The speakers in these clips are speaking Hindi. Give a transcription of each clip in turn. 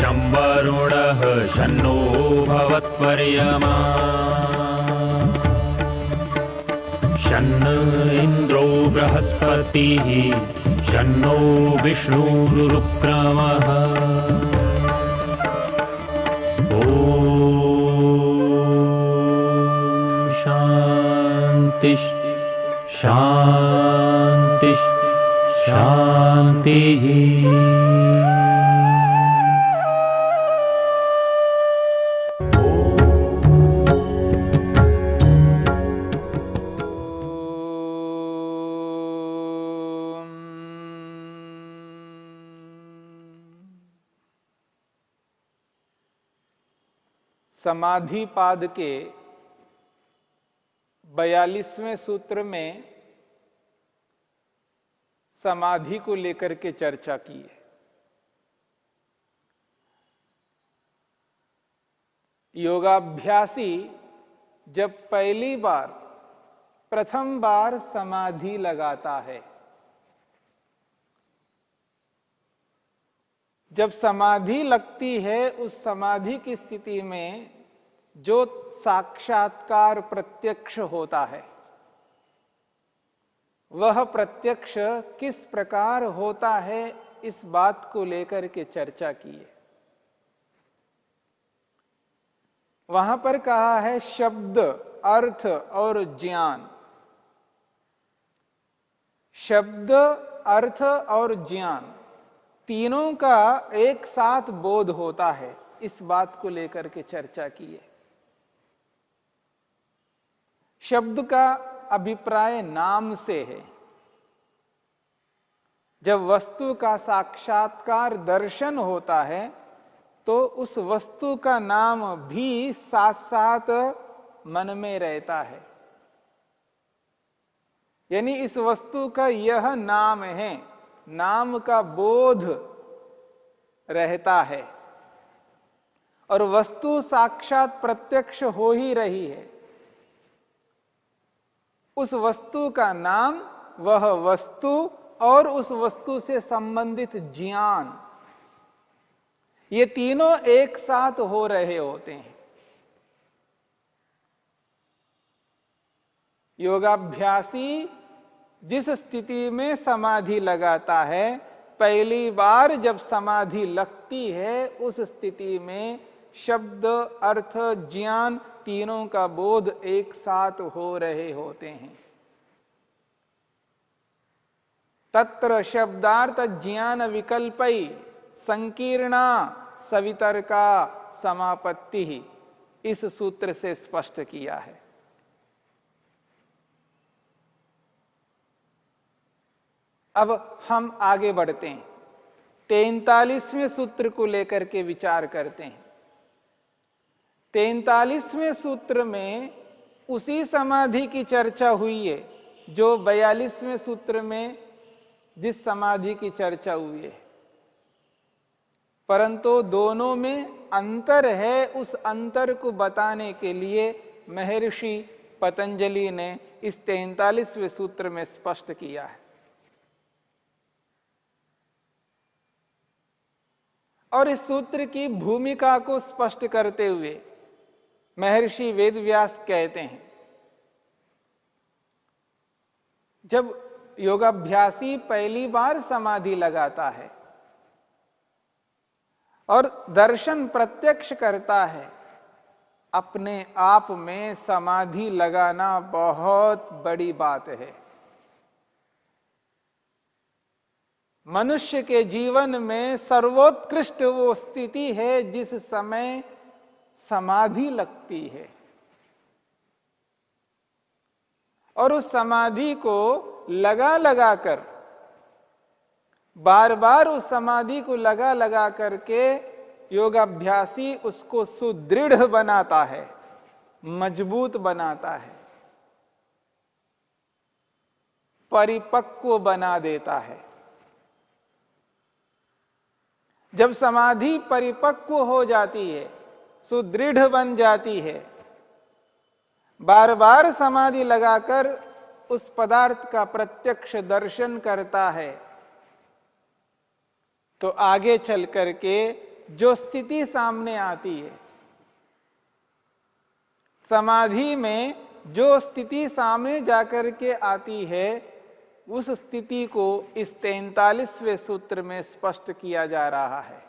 शं वरुणः शन्नो भवत्वर्यमा शन्न इन्द्रो बृहस्पतिः शन्नो विष्णुरुक्रमः ॐ शान्ति शान्ति शान्तिः। समाधि पाद के 42वें सूत्र में समाधि को लेकर के चर्चा की है। योगाभ्यासी जब प्रथम बार समाधि लगाता है, जब समाधि लगती है, उस समाधि की स्थिति में जो साक्षात्कार प्रत्यक्ष होता है, वह प्रत्यक्ष किस प्रकार होता है, इस बात को लेकर के चर्चा की है। वहां पर कहा है शब्द, अर्थ और ज्ञान। शब्द, अर्थ और ज्ञान तीनों का एक साथ बोध होता है, इस बात को लेकर के चर्चा की है। शब्द का अभिप्राय नाम से है। जब वस्तु का साक्षात्कार दर्शन होता है, तो उस वस्तु का नाम भी साथ साथ मन में रहता है। यानी इस वस्तु का यह नाम है, नाम का बोध रहता है और वस्तु साक्षात प्रत्यक्ष हो ही रही है। उस वस्तु का नाम, वह वस्तु और उस वस्तु से संबंधित ज्ञान, ये तीनों एक साथ हो रहे होते हैं। योगाभ्यासी जिस स्थिति में समाधि लगाता है, पहली बार जब समाधि लगती है, उस स्थिति में शब्द, अर्थ, ज्ञान तीनों का बोध एक साथ हो रहे होते हैं। तत्र शब्दार्थ ज्ञान विकल्पई संकीर्णा सवितर्का समापत्ति, इस सूत्र से स्पष्ट किया है। अब हम आगे बढ़ते हैं, 43वें सूत्र को लेकर के विचार करते हैं। 43वें सूत्र में उसी समाधि की चर्चा हुई है जो 42वें सूत्र में जिस समाधि की चर्चा हुई है, परंतु दोनों में अंतर है। उस अंतर को बताने के लिए महर्षि पतंजलि ने इस 43वें सूत्र में स्पष्ट किया है। और इस सूत्र की भूमिका को स्पष्ट करते हुए महर्षि वेदव्यास कहते हैं, जब योगाभ्यासी पहली बार समाधि लगाता है और दर्शन प्रत्यक्ष करता है, अपने आप में समाधि लगाना बहुत बड़ी बात है। मनुष्य के जीवन में सर्वोत्कृष्ट वो स्थिति है जिस समय समाधि लगती है, और उस समाधि को लगा कर, बार बार उस समाधि को लगा करके योगाभ्यासी उसको सुदृढ़ बनाता है, मजबूत बनाता है, परिपक्व बना देता है। जब समाधि परिपक्व हो जाती है, सुदृढ़ बन जाती है, बार बार समाधि लगाकर उस पदार्थ का प्रत्यक्ष दर्शन करता है, तो आगे चल करके जो स्थिति सामने आती है, समाधि में जो स्थिति सामने जाकर के आती है, उस स्थिति को इस 43वें सूत्र में स्पष्ट किया जा रहा है।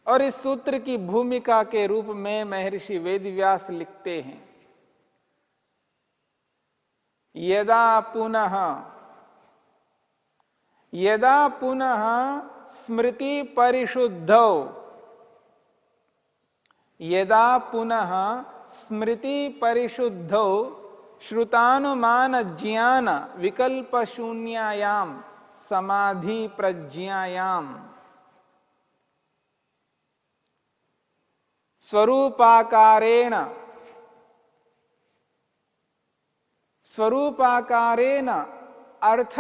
और इस सूत्र की भूमिका के रूप में महर्षि वेदव्यास लिखते हैं, यदा पुनः स्मृति परिशुद्धौ, यदा पुनः स्मृति परिशुद्धौ श्रुतानुमान ज्ञान विकल्प शून्यायाम समाधि प्रज्ञायाम स्वरूपाकारेण अर्थ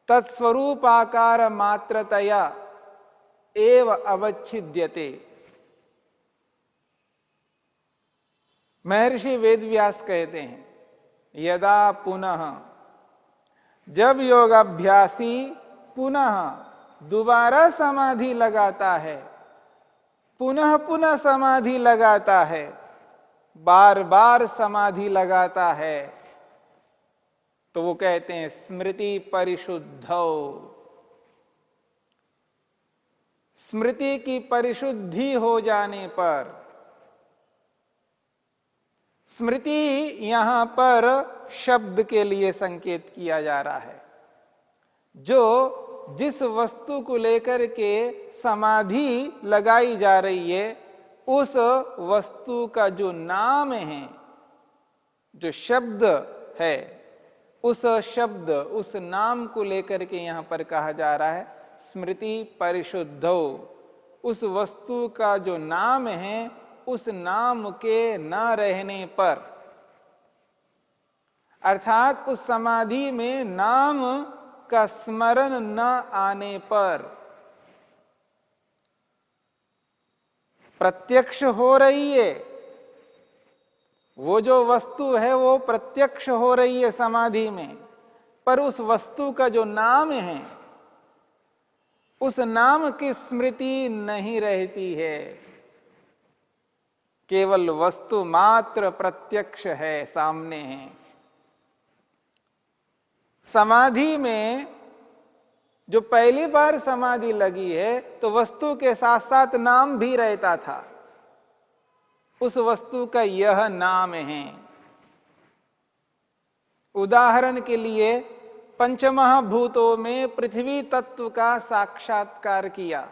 तत्स्वरूपाकार मात्रतया एव अवच्छिद्यते। महर्षि वेदव्यास कहते हैं, यदा पुनः, जब योगाभ्यासी पुनः दोबारा समाधि लगाता है, पुनः पुनः समाधि लगाता है, बार बार समाधि लगाता है, तो वो कहते हैं स्मृति परिशुद्धौ। स्मृति की परिशुद्धि हो जाने पर, स्मृति यहां पर शब्द के लिए संकेत किया जा रहा है, जो जिस वस्तु को लेकर के समाधि लगाई जा रही है, उस वस्तु का जो नाम है, जो शब्द है, उस शब्द, उस नाम को लेकर के यहां पर कहा जा रहा है स्मृति परिशुद्धौ। उस वस्तु का जो नाम है, उस नाम के न रहने पर, अर्थात उस समाधि में नाम का स्मरण न आने पर प्रत्यक्ष हो रही है, वो जो वस्तु है वो प्रत्यक्ष हो रही है समाधि में, पर उस वस्तु का जो नाम है, उस नाम की स्मृति नहीं रहती है, केवल वस्तु मात्र प्रत्यक्ष है, सामने है। समाधि में जो पहली बार समाधि लगी है, तो वस्तु के साथ साथ नाम भी रहता था, उस वस्तु का यह नाम है। उदाहरण के लिए पंचमहाभूतों में पृथ्वी तत्व का साक्षात्कार किया।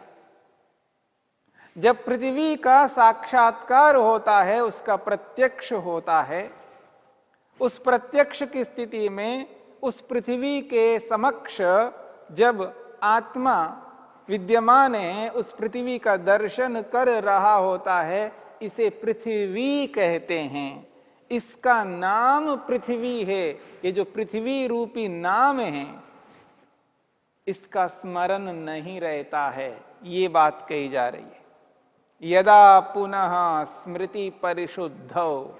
जब पृथ्वी का साक्षात्कार होता है, उसका प्रत्यक्ष होता है, उस प्रत्यक्ष की स्थिति में उस पृथ्वी के समक्ष जब आत्मा विद्यमान है, उस पृथ्वी का दर्शन कर रहा होता है, इसे पृथ्वी कहते हैं। इसका नाम पृथ्वी है। ये जो पृथ्वी रूपी नाम है, इसका स्मरण नहीं रहता है, ये बात कही जा रही है। यदा पुनः स्मृति परिशुद्धौ,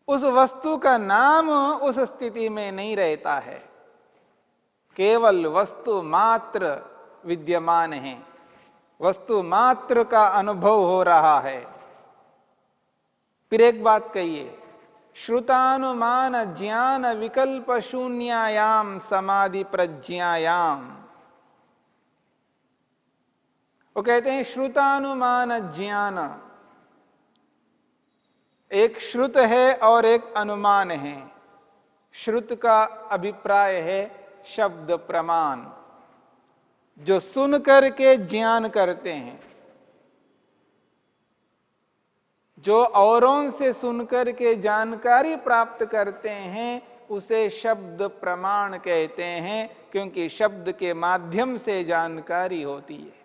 उस वस्तु का नाम उस स्थिति में नहीं रहता है, केवल वस्तु मात्र विद्यमान है, वस्तु मात्र का अनुभव हो रहा है। फिर एक बात कहिए, श्रुतानुमान ज्ञान विकल्प शून्यायाम समाधि प्रज्ञायाम। वो कहते हैं श्रुतानुमान ज्ञान, एक श्रुत है और एक अनुमान है। श्रुत का अभिप्राय है शब्द प्रमाण, जो सुन करके ज्ञान करते हैं, जो औरों से सुनकर के जानकारी प्राप्त करते हैं, उसे शब्द प्रमाण कहते हैं, क्योंकि शब्द के माध्यम से जानकारी होती है।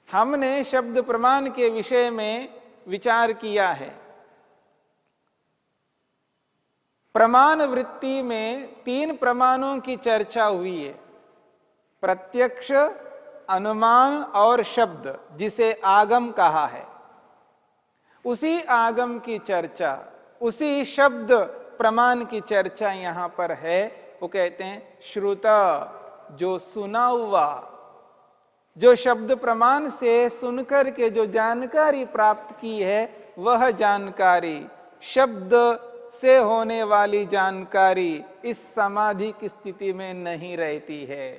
हमने शब्द प्रमाण के विषय में विचार किया है। प्रमाण वृत्ति में 3 प्रमाणों की चर्चा हुई है, प्रत्यक्ष, अनुमान और शब्द, जिसे आगम कहा है। उसी आगम की चर्चा, उसी शब्द प्रमाण की चर्चा यहां पर है वो कहते हैं श्रुत, जो सुना हुआ, जो शब्द प्रमाण से सुनकर के जो जानकारी प्राप्त की है, वह जानकारी, शब्द से होने वाली जानकारी इस समाधि की स्थिति में नहीं रहती है।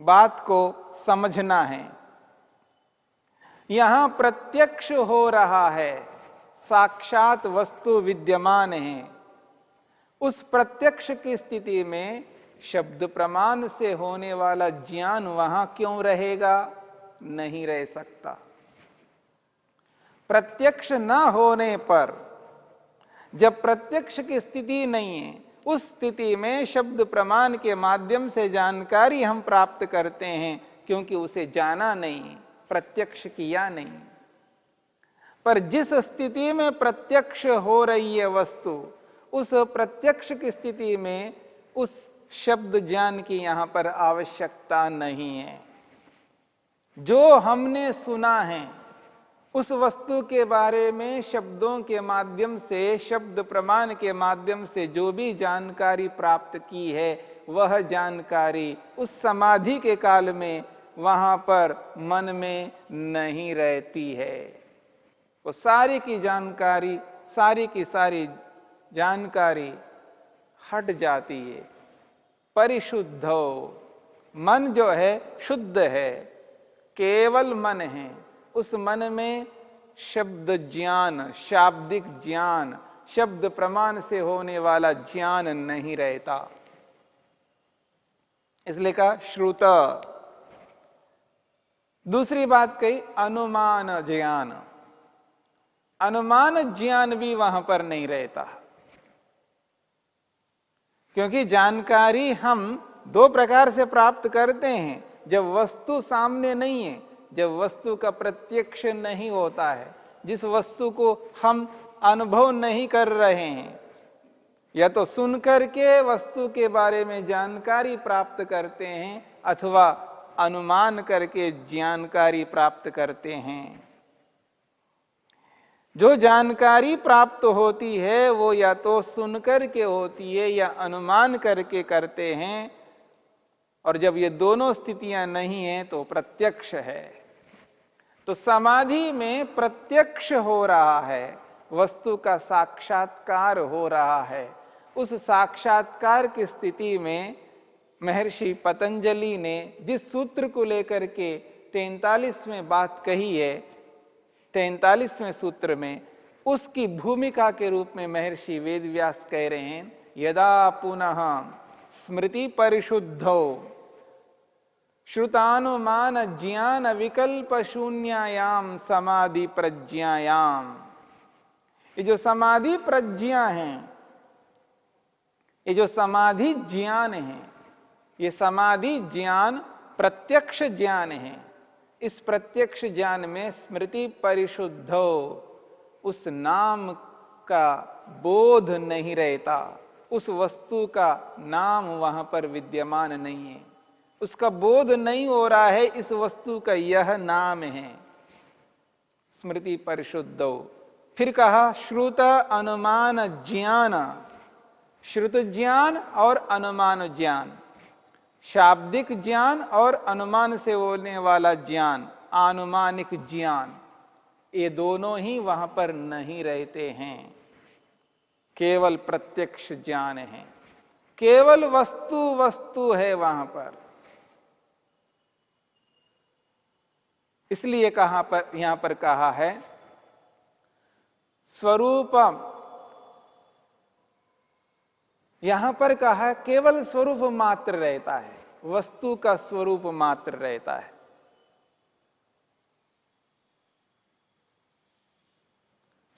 बात को समझना है। यहां प्रत्यक्ष हो रहा है, साक्षात वस्तु विद्यमान है। उस प्रत्यक्ष की स्थिति में शब्द प्रमाण से होने वाला ज्ञान वहां क्यों रहेगा? नहीं रह सकता। प्रत्यक्ष न होने पर, जब प्रत्यक्ष की स्थिति नहीं है, उस स्थिति में शब्द प्रमाण के माध्यम से जानकारी हम प्राप्त करते हैं, क्योंकि उसे जाना नहीं, प्रत्यक्ष किया नहीं। पर जिस स्थिति में प्रत्यक्ष हो रही है वस्तु, उस प्रत्यक्ष की स्थिति में उस शब्द ज्ञान की यहां पर आवश्यकता नहीं है। जो हमने सुना है उस वस्तु के बारे में शब्दों के माध्यम से, शब्द प्रमाण के माध्यम से जो भी जानकारी प्राप्त की है, वह जानकारी उस समाधि के काल में वहां पर मन में नहीं रहती है। वो सारी की जानकारी, सारी की सारी जानकारी हट जाती है। परिशुद्ध मन जो है शुद्ध है, केवल मन है। उस मन में शब्द ज्ञान, शाब्दिक ज्ञान, शब्द प्रमाण से होने वाला ज्ञान नहीं रहता। इसलिए कहा श्रुत। दूसरी बात कही अनुमान ज्ञान। अनुमान ज्ञान भी वहां पर नहीं रहता, क्योंकि जानकारी हम दो प्रकार से प्राप्त करते हैं। जब वस्तु सामने नहीं है, जब वस्तु का प्रत्यक्ष नहीं होता है, जिस वस्तु को हम अनुभव नहीं कर रहे हैं, या तो सुनकर के वस्तु के बारे में जानकारी प्राप्त करते हैं, अथवा अनुमान करके जानकारी प्राप्त करते हैं। जो जानकारी प्राप्त होती है वो या तो सुनकर के होती है या अनुमान करके करते हैं, और जब ये दोनों स्थितियां नहीं हैं तो प्रत्यक्ष है। तो समाधि में प्रत्यक्ष हो रहा है, वस्तु का साक्षात्कार हो रहा है। उस साक्षात्कार की स्थिति में महर्षि पतंजलि ने जिस सूत्र को लेकर के 43वें बात कही है, 43वें सूत्र में, उसकी भूमिका के रूप में महर्षि वेदव्यास कह रहे हैं, यदा पुनः स्मृति परिशुद्धो श्रुतानुमान ज्ञान विकल्प शून्यायाम समाधि प्रज्ञायाम। ये जो समाधि प्रज्ञा है, ये जो समाधि ज्ञान है, ये समाधि ज्ञान प्रत्यक्ष ज्ञान है। इस प्रत्यक्ष ज्ञान में स्मृति परिशुद्धो, उस नाम का बोध नहीं रहता, उस वस्तु का नाम वहां पर विद्यमान नहीं है, उसका बोध नहीं हो रहा है इस वस्तु का यह नाम है, स्मृति परिशुद्धो। फिर कहा श्रुत अनुमान ज्ञान, श्रुत ज्ञान और अनुमान ज्ञान, शाब्दिक ज्ञान और अनुमान से होने वाला ज्ञान, आनुमानिक ज्ञान, ये दोनों ही वहां पर नहीं रहते हैं। केवल प्रत्यक्ष ज्ञान है, केवल वस्तु वस्तु है वहां पर। इसलिए यहां पर कहा है स्वरूपम, यहां पर कहा है केवल स्वरूप मात्र रहता है, वस्तु का स्वरूप मात्र रहता है।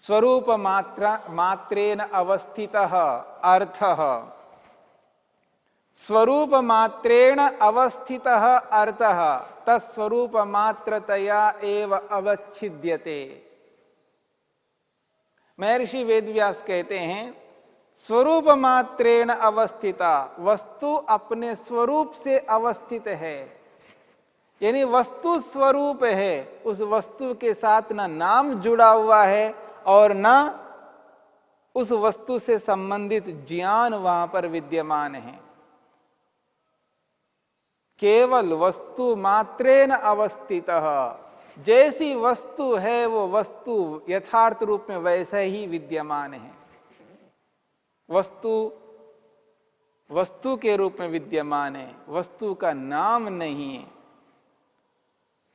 स्वरूप मात्रेण अवस्थितः अर्थः, स्वरूप मात्रेण अवस्थितः अर्थः तत्स्वरूप मात्रतया एव अवच्छिद्यते। महर्षि वेदव्यास कहते हैं स्वरूप मात्रेण अवस्थिता, वस्तु अपने स्वरूप से अवस्थित है, यानी वस्तु स्वरूप है। उस वस्तु के साथ ना नाम जुड़ा हुआ है और ना उस वस्तु से संबंधित ज्ञान वहां पर विद्यमान है। केवल वस्तु मात्रेन अवस्थितः, जैसी वस्तु है वो वस्तु यथार्थ रूप में वैसे ही विद्यमान है। वस्तु वस्तु के रूप में विद्यमान है, वस्तु का नाम नहीं है।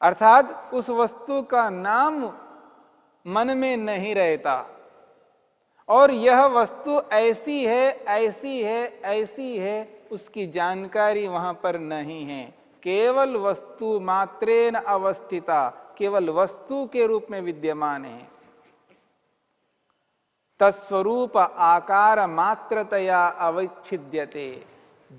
अर्थात उस वस्तु का नाम मन में नहीं रहता, और यह वस्तु ऐसी है, ऐसी है, ऐसी है, उसकी जानकारी वहां पर नहीं है। केवल वस्तु मात्रेन अवस्थिता, केवल वस्तु के रूप में विद्यमान है। तत्स्वरूप आकार मात्रतया अविच्छिद्यते,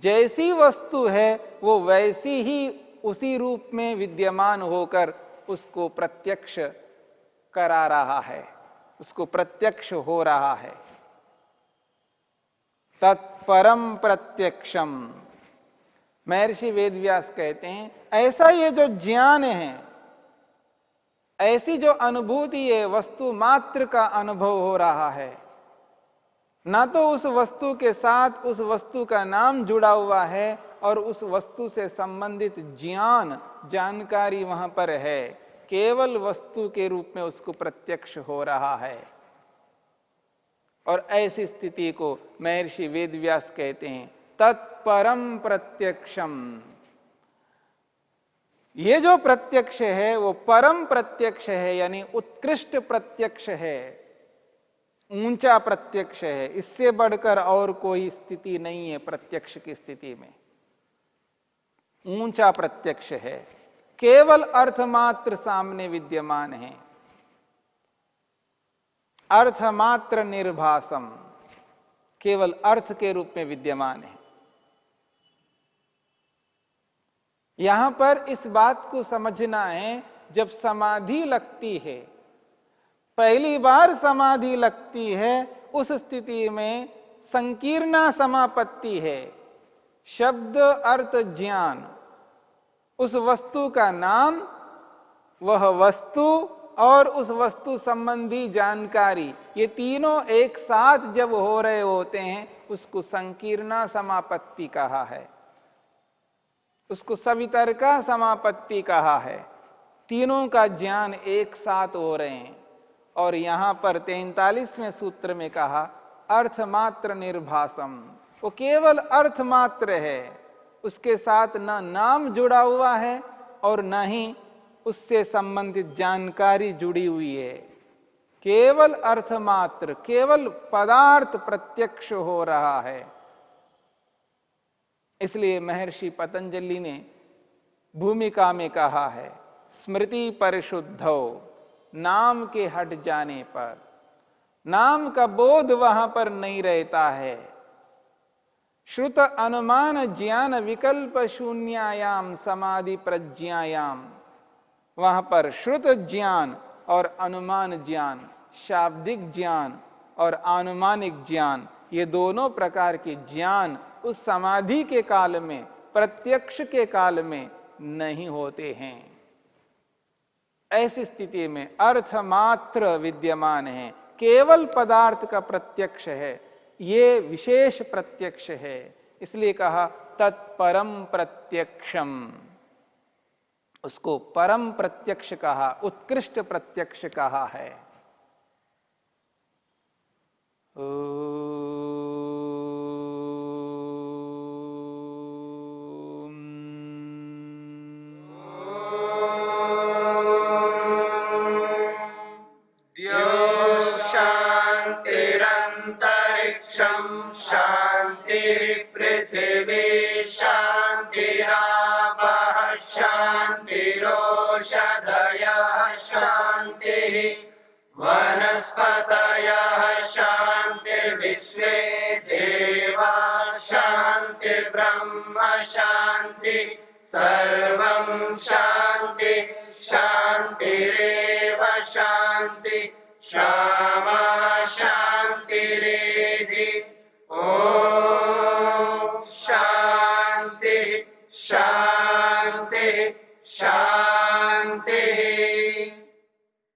जैसी वस्तु है वो वैसी ही उसी रूप में विद्यमान होकर उसको प्रत्यक्ष करा रहा है, उसको प्रत्यक्ष हो रहा है। तत्परम प्रत्यक्षम, महर्षि वेदव्यास कहते हैं ऐसा ये जो ज्ञान है, ऐसी जो अनुभूति है, वस्तु मात्र का अनुभव हो रहा है। ना तो उस वस्तु के साथ उस वस्तु का नाम जुड़ा हुआ है और उस वस्तु से संबंधित ज्ञान जानकारी वहां पर है, केवल वस्तु के रूप में उसको प्रत्यक्ष हो रहा है। और ऐसी स्थिति को महर्षि वेदव्यास कहते हैं तत्परम प्रत्यक्षम। ये जो प्रत्यक्ष है वो परम प्रत्यक्ष है, यानी उत्कृष्ट प्रत्यक्ष है, ऊंचा प्रत्यक्ष है। इससे बढ़कर और कोई स्थिति नहीं है प्रत्यक्ष की स्थिति में। ऊंचा प्रत्यक्ष है, केवल अर्थमात्र सामने विद्यमान है। अर्थमात्र निर्भासम, केवल अर्थ के रूप में विद्यमान है। यहां पर इस बात को समझना है, जब समाधि लगती है, पहली बार समाधि लगती है, उस स्थिति में संकीर्णा समापत्ति है। शब्द अर्थ ज्ञान, उस वस्तु का नाम, वह वस्तु और उस वस्तु संबंधी जानकारी, ये तीनों एक साथ जब हो रहे होते हैं उसको संकीर्णा समापत्ति कहा है, उसको सवितर्का समापत्ति कहा है। तीनों का ज्ञान एक साथ हो रहे हैं। और यहां पर 43वें सूत्र में कहा अर्थमात्र निर्भासम, वो केवल अर्थमात्र है, उसके साथ ना नाम जुड़ा हुआ है और न ही उससे संबंधित जानकारी जुड़ी हुई है। केवल अर्थमात्र, केवल पदार्थ प्रत्यक्ष हो रहा है। इसलिए महर्षि पतंजलि ने भूमिका में कहा है स्मृति परिशुद्धो, नाम के हट जाने पर, नाम का बोध वहां पर नहीं रहता है। श्रुत अनुमान ज्ञान विकल्प शून्यायाम समाधि प्रज्ञायाम, वहां पर श्रुत ज्ञान और अनुमान ज्ञान, शाब्दिक ज्ञान और आनुमानिक ज्ञान, ये दोनों प्रकार के ज्ञान उस समाधि के काल में, प्रत्यक्ष के काल में नहीं होते हैं। ऐसी स्थिति में अर्थमात्र विद्यमान है, केवल पदार्थ का प्रत्यक्ष है, ये विशेष प्रत्यक्ष है। इसलिए कहा तत्परम प्रत्यक्षम, उसको परम प्रत्यक्ष कहा, उत्कृष्ट प्रत्यक्ष कहा है। पृथिवी शान्तिरापः शान्तिरोषधयः शान्तिः वनस्पतयः शान्तिर्विश्वे देवा शान्तिर्ब्रह्म शान्ति सर्वं शान्ति शान्तिरेव शान्ति क्षमा शान्तिरेधि। शांति शांति शांति